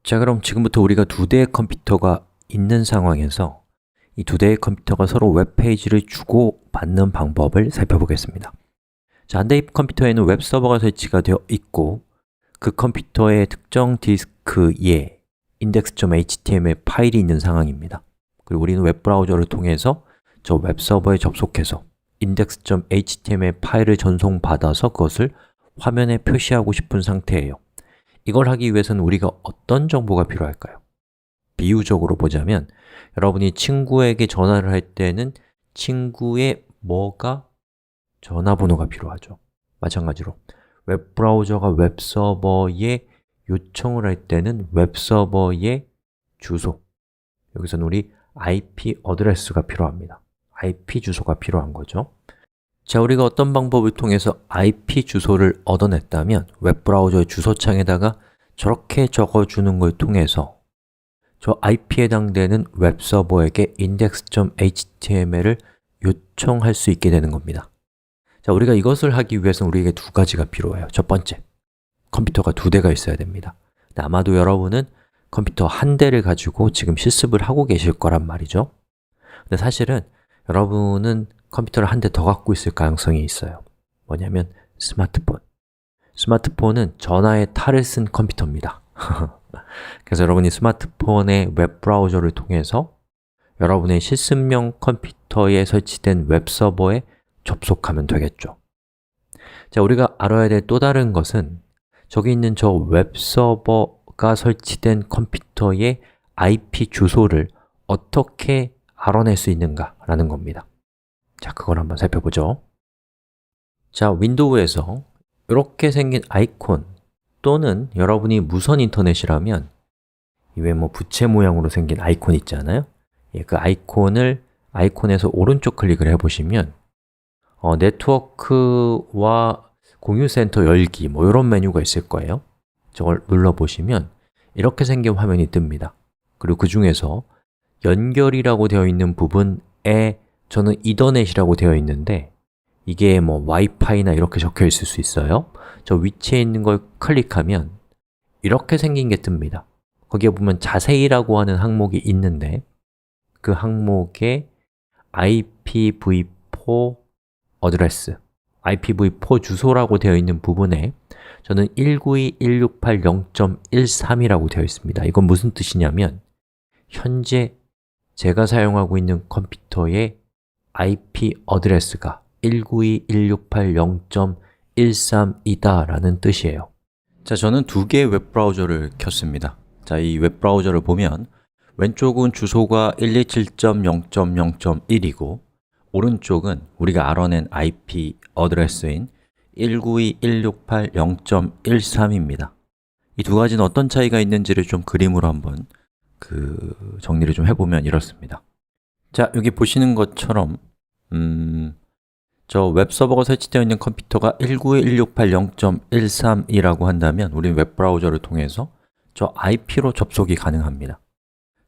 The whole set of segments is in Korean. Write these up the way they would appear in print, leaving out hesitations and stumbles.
자, 그럼 지금부터 우리가 두 대의 컴퓨터가 있는 상황에서 이 두 대의 컴퓨터가 서로 웹페이지를 주고받는 방법을 살펴보겠습니다. 자, 한 대의 컴퓨터에는 웹서버가 설치가 되어 있고 그 컴퓨터의 특정 디스크에 index.html 파일이 있는 상황입니다. 그리고 우리는 웹브라우저를 통해서 저 웹서버에 접속해서 index.html 파일을 전송받아서 그것을 화면에 표시하고 싶은 상태예요. 이걸 하기 위해서는 우리가 어떤 정보가 필요할까요? 비유적으로 보자면 여러분이 친구에게 전화를 할 때는 친구의 전화번호가 필요하죠. 마찬가지로 웹브라우저가 웹서버에 요청을 할 때는 웹서버의 주소, 여기서는 우리 IP 어드레스가 필요합니다. IP 주소가 필요한 거죠. 자, 우리가 어떤 방법을 통해서 IP 주소를 얻어냈다면 웹브라우저의 주소창에다가 저렇게 적어주는 걸 통해서 저 IP에 해당되는 웹서버에게 index.html을 요청할 수 있게 되는 겁니다. 자, 우리가 이것을 하기 위해서는 우리에게 두 가지가 필요해요. 첫 번째, 컴퓨터가 두 대가 있어야 됩니다. 아마도 여러분은 컴퓨터 한 대를 가지고 지금 실습을 하고 계실 거란 말이죠. 근데 사실은 여러분은 컴퓨터를 한 대 더 갖고 있을 가능성이 있어요. 뭐냐면 스마트폰. 스마트폰은 전화의 탈을 쓴 컴퓨터입니다. 그래서 여러분이 스마트폰의 웹브라우저를 통해서 여러분의 실습용 컴퓨터에 설치된 웹서버에 접속하면 되겠죠. 자, 우리가 알아야 될 또 다른 것은 저기 있는 저 웹서버가 설치된 컴퓨터의 IP 주소를 어떻게 알아낼 수 있는가 라는 겁니다. 자, 그걸 한번 살펴보죠. 자, 윈도우에서 이렇게 생긴 아이콘 또는 여러분이 무선 인터넷이라면 이외에 부채 모양으로 생긴 아이콘 있잖아요. 그 아이콘에서 오른쪽 클릭을 해보시면 네트워크와 공유센터 열기 이런 메뉴가 있을 거예요. 저걸 눌러보시면 이렇게 생긴 화면이 뜹니다. 그리고 그 중에서 연결이라고 되어 있는 부분에 저는 이더넷이라고 되어 있는데 이게 와이파이나 이렇게 적혀 있을 수 있어요. 저 위치에 있는 걸 클릭하면 이렇게 생긴 게 뜹니다. 거기에 보면 자세히라고 하는 항목이 있는데 그 항목에 IPv4 어드레스, IPv4 주소라고 되어 있는 부분에 저는 192.168.0.13이라고 되어 있습니다. 이건 무슨 뜻이냐면 현재 제가 사용하고 있는 컴퓨터의 IP 어드레스가 192.168.0.13이다 라는 뜻이에요. 자, 저는 두 개의 웹브라우저를 켰습니다. 자, 이 웹브라우저를 보면 왼쪽은 주소가 127.0.0.1이고 오른쪽은 우리가 알아낸 IP 어드레스인 192.168.0.13입니다. 이 두 가지는 어떤 차이가 있는지를 좀 그림으로 한번 정리를 좀 해보면 이렇습니다. 자, 여기 보시는 것처럼 저 웹서버가 설치되어 있는 컴퓨터가 192.168.0.13이라고 한다면 우리는 웹브라우저를 통해서 저 IP로 접속이 가능합니다.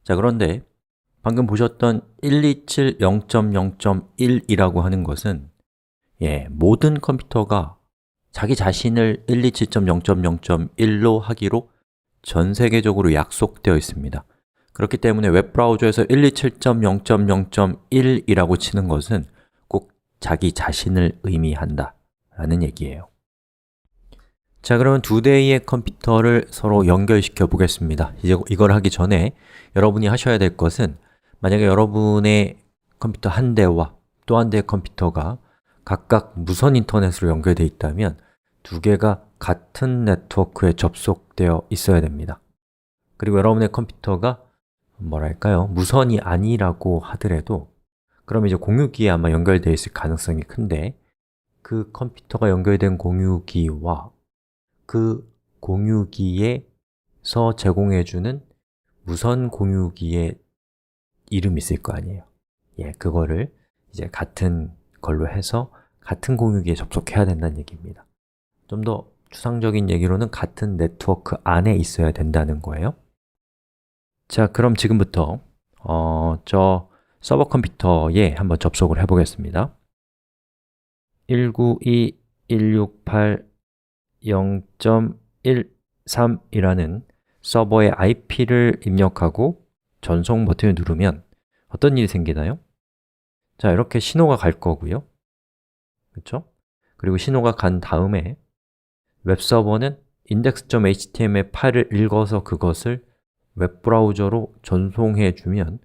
자, 그런데 방금 보셨던 127.0.0.1이라고 하는 것은 모든 컴퓨터가 자기 자신을 127.0.0.1로 하기로 전 세계적으로 약속되어 있습니다. 그렇기 때문에 웹브라우저에서 127.0.0.1이라고 치는 것은 꼭 자기 자신을 의미한다 라는 얘기예요. 자, 그러면 두 대의 컴퓨터를 서로 연결시켜 보겠습니다. 이제 이걸 하기 전에 여러분이 하셔야 될 것은 만약에 여러분의 컴퓨터 한 대와 또 한 대의 컴퓨터가 각각 무선 인터넷으로 연결되어 있다면 두 개가 같은 네트워크에 접속되어 있어야 됩니다. 그리고 여러분의 컴퓨터가 무선이 아니라고 하더라도 그럼 이제 공유기에 아마 연결되어 있을 가능성이 큰데 그 컴퓨터가 연결된 공유기와 그 공유기에서 제공해주는 무선 공유기의 이름이 있을 거 아니에요. 그거를 이제 같은 걸로 해서 같은 공유기에 접속해야 된다는 얘기입니다. 좀 더 추상적인 얘기로는 같은 네트워크 안에 있어야 된다는 거예요. 자, 그럼 지금부터 저 서버 컴퓨터에 한번 접속을 해보겠습니다. 192.168.0.13이라는 서버의 IP를 입력하고 전송 버튼을 누르면 어떤 일이 생기나요? 자, 이렇게 신호가 갈 거고요, 그렇죠? 그리고 신호가 간 다음에 웹서버는 index.html 파일을 읽어서 그것을 웹브라우저로 전송해 주면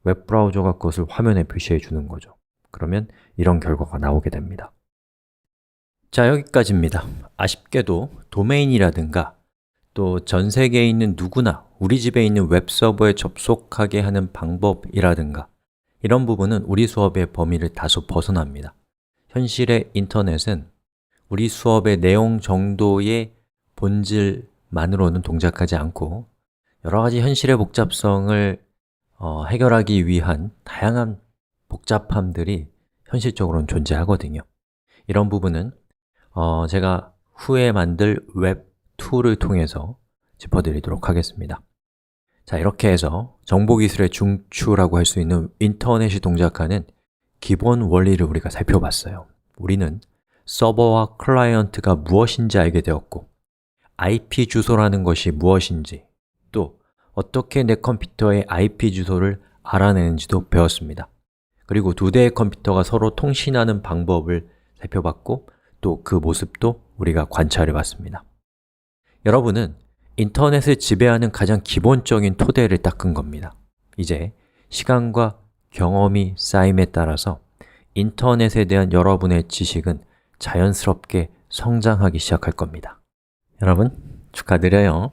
웹브라우저가 그것을 화면에 표시해 주는 거죠. 그러면 이런 결과가 나오게 됩니다. 자, 여기까지입니다. 아쉽게도 도메인이라든가 또 전 세계에 있는 누구나 우리 집에 있는 웹서버에 접속하게 하는 방법이라든가 이런 부분은 우리 수업의 범위를 다소 벗어납니다. 현실의 인터넷은 우리 수업의 내용 정도의 본질만으로는 동작하지 않고 여러 가지 현실의 복잡성을 해결하기 위한 다양한 복잡함들이 현실적으로는 존재하거든요. 이런 부분은 제가 후에 만들 웹 툴을 통해서 짚어드리도록 하겠습니다. 자, 이렇게 해서 정보기술의 중추라고 할 수 있는 인터넷이 동작하는 기본 원리를 우리가 살펴봤어요. 우리는 서버와 클라이언트가 무엇인지 알게 되었고 IP 주소라는 것이 무엇인지 또 어떻게 내 컴퓨터의 IP 주소를 알아내는지도 배웠습니다. 그리고 두 대의 컴퓨터가 서로 통신하는 방법을 살펴봤고 또 그 모습도 우리가 관찰해 봤습니다. 여러분은 인터넷을 지배하는 가장 기본적인 토대를 닦은 겁니다. 이제 시간과 경험이 쌓임에 따라서 인터넷에 대한 여러분의 지식은 자연스럽게 성장하기 시작할 겁니다. 여러분, 축하드려요.